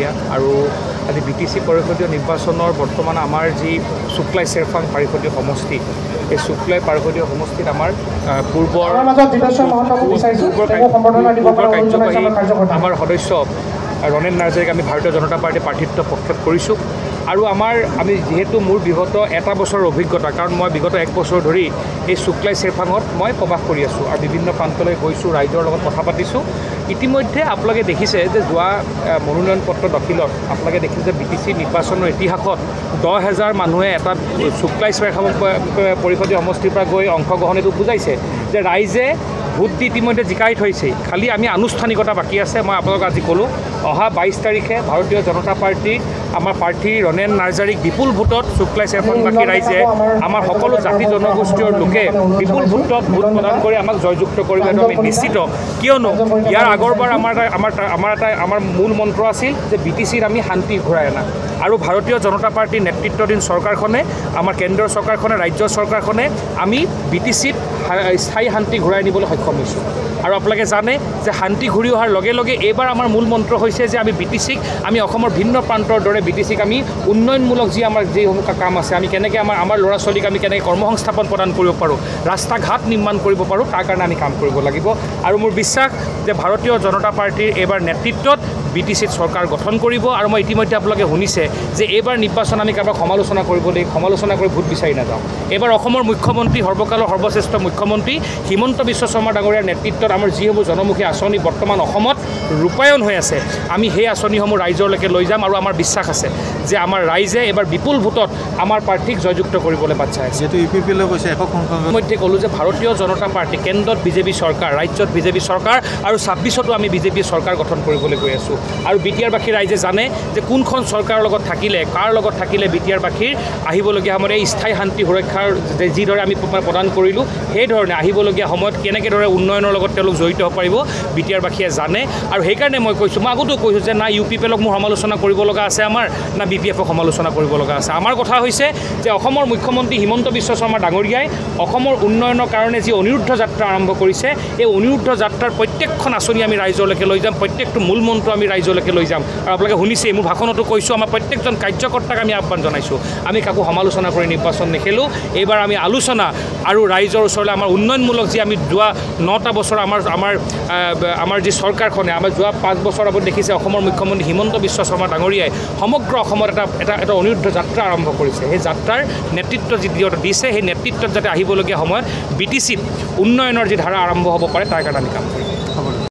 ডাঙৰীয়া আৰু আজি BTC পৰিষদীয় নিৰ্বাচনৰ বৰ্তমান আমাৰ যি শুক্লাই চেৰফাং পাৰিষদীয় সমষ্টি এই শুক্লাই পাৰিষদীয় সমষ্টিত আমাৰ পূৰ্বৰ কাৰ্যবাহী আমাৰ সদস্য ৰণেন নাৰ্জাৰীক আমি ভাৰতীয় জনতা পাৰ্টীৰ প্ৰাৰ্থিত্ব প্ৰক্ষেপ কৰিছোঁ আৰু আমি যিহেতু মোৰ বিগত এটা বছৰৰ অভিজ্ঞতা কাৰণ মই বিগত 1 বছৰ ধৰি এই শুক্লাই চেৰফাঙত মই প্ৰবাস কৰি আছোঁ আৰু বিভিন্ন প্ৰান্তলৈ গৈছোঁ ৰাইজৰ লগত কথা পাতিছোঁ ইতিমধ্যে আপোনালোকে দেখিছে যে যোৱা মনোনয়ন পত্ৰ দাখিলত আপোনালোকে দেখিছে যে BTC নিৰ্বাচনৰ ইতিহাসত 10,000 মানুহে এটা শুক্লাই চেৰফাং পৰিষদীয় সমষ্টিৰ পৰা গৈ অংশগ্ৰহণ এইটো বুজাইছে যে ৰাইজে ভোট দি ইতিমধ্যে জিকাই থৈছে খালি আমি আনুষ্ঠানিকতা বাকী আছে মই আপোনালোকক আজি ক'লোঁ অহা 22 তাৰিখে ভাৰতীয় জনতা পাৰ্টী আমাৰ প্ৰাৰ্থী ৰণেন নাৰ্জাৰীক বিপুল ভোটত শুক্লাই চেৰফাংবাসী ৰাইজে আমাৰ সকলো জাতি জনগোষ্ঠীৰ লোকে বিপুল ভোটত ভোট প্ৰদান কৰি আমাক জয়যুক্ত কৰিব এইটো আমি নিশ্চিত কিয়নো ইয়াৰ আগৰবাৰ আমাৰ মূল মন্ত্ৰ আছিল যে BTCত আমি শান্তি ঘূৰাই অনা আৰু ভাৰতীয় জনতা পাৰ্টীৰ নেতৃত্বাধীন চৰকাৰখনে আমাৰ কেন্দ্ৰীয় চৰকাৰখনে ৰাজ্য চৰকাৰখনে আমি BTCত স্থায়ী শান্তি ঘূৰাই নিবলৈ সক্ষম হৈছোঁ আৰু আপোনালোকে জানে যে শান্তি ঘূৰি অহাৰ লগে লগে এইবাৰ আমাৰ মূল মন্ত্ৰ হৈছে যে আমি BTCক আমি অসমৰ ভিন্ন প্ৰান্তৰ দৰে BTCক আমি উন্নয়নমূলক আমাৰ যিসমূহ কাম আছে আমি কেনেকৈ আমাৰ ল'ৰা ছোৱালীক আমি কেনেকৈ কৰ্মসংস্থাপন প্ৰদান কৰিব পাৰোঁ ৰাস্তা ঘাট নিৰ্মাণ কৰিব পাৰোঁ তাৰ কাৰণে আমি কাম কৰিব লাগিব আৰু মোৰ বিশ্বাস যে ভাৰতীয় জনতা পাৰ্টীৰ এইবাৰ নেতৃত্বত BTCত চৰকাৰ গঠন কৰিব আৰু মই ইতিমধ্যে আপোনালোকে শুনিছে যে এইবাৰ নিৰ্বাচন আমি কাৰোবাক সমালোচনা কৰি ভোট বিচাৰি নাযাওঁ এইবাৰ অসমৰ মুখ্যমন্ত্ৰী সৰ্বকালৰ সৰ্বশ্ৰেষ্ঠ মুখ্যমন্ত্ৰী হিমন্ত বিশ্ব শৰ্মা ডাঙৰীয়াৰ নেতৃত্বত আমাৰ যিসমূহ জনমুখী আঁচনি বৰ্তমান অসমত ৰূপায়ণ হৈ আছে আমি সেই আঁচনিসমূহ ৰাইজলৈকে লৈ যাম আৰু আমাৰ বিশ্বাস আছে যে আমাৰ ৰাইজে এইবাৰ বিপুল ভোটত আমাৰ প্ৰাৰ্থীক জয়যুক্ত কৰিবলৈ বাট চাই আছে যেহেতু UPPলৈ কৈছে ইতিমধ্যে ক'লোঁ যে ভাৰতীয় জনতা পাৰ্টী কেন্দ্ৰত BJP চৰকাৰ ৰাজ্যত BJP চৰকাৰ আৰু 26তো আমি BJP চৰকাৰ গঠন কৰিবলৈ গৈ আছোঁ আৰু BTRবাসী ৰাইজে জানে যে কোনখন চৰকাৰৰ লগত থাকিলে কাৰ লগত থাকিলে BTRবাসীৰ আহিবলগীয়া সময়ত এই স্থায়ী শান্তি সুৰক্ষাৰ যিদৰে আমি প্ৰদান কৰিলোঁ সেইধৰণে আহিবলগীয়া সময়ত কেনেকৈ উন্নয়নৰ লগত তেওঁলোক জড়িত হ'ব পাৰিব BTRবাসীয়ে জানে আৰু সেইকাৰণে মই কৈছোঁ মই আগতেও কৈছোঁ যে না UPPলক মোৰ সমালোচনা কৰিব লগা আছে আমাৰ না BPFক সমালোচনা কৰিব লগা আছে আমাৰ কথা হৈছে যে অসমৰ মুখ্যমন্ত্ৰী হিমন্ত বিশ্ব শৰ্মা ডাঙৰীয়াই অসমৰ উন্নয়নৰ কাৰণে যি অনিৰুদ্ধ যাত্ৰা আৰম্ভ কৰিছে এই অনিৰুদ্ধ যাত্ৰাৰ প্ৰত্যেকখন আঁচনি আমি ৰাইজলৈকে লৈ যাম প্ৰত্যেকটো মূল মন্ত্ৰ আমি ৰাইজলৈকে লৈ যাম আৰু আপোনালোকে শুনিছে মোৰ ভাষণতো কৈছোঁ আমাৰ প্ৰত্যেকজন কাৰ্যকৰ্তাক আমি আহ্বান জনাইছোঁ আমি কাকো সমালোচনা কৰি নিৰ্বাচন নেখেলোঁ এইবাৰ আমি আলোচনা আৰু ৰাইজৰ ওচৰলৈ আমাৰ উন্নয়নমূলক যি আমি যোৱা 9টা বছৰ আমাৰ যি চৰকাৰখনে আমাৰ যোৱা 5 বছৰ আগত দেখিছে অসমৰ মুখ্যমন্ত্ৰী হিমন্ত বিশ্ব শৰ্মা ডাঙৰীয়াই সমগ্ৰ অসমত এটা অনিৰুদ্ধ যাত্ৰা আৰম্ভ কৰিছে সেই যাত্ৰাৰ নেতৃত্ব যি দিছে সেই নেতৃত্বত যাতে আহিবলগীয়া সময়ত BTCত উন্নয়নৰ যি ধাৰা আৰম্ভ হ'ব পাৰে তাৰ কাৰণে আমি কাম কৰিম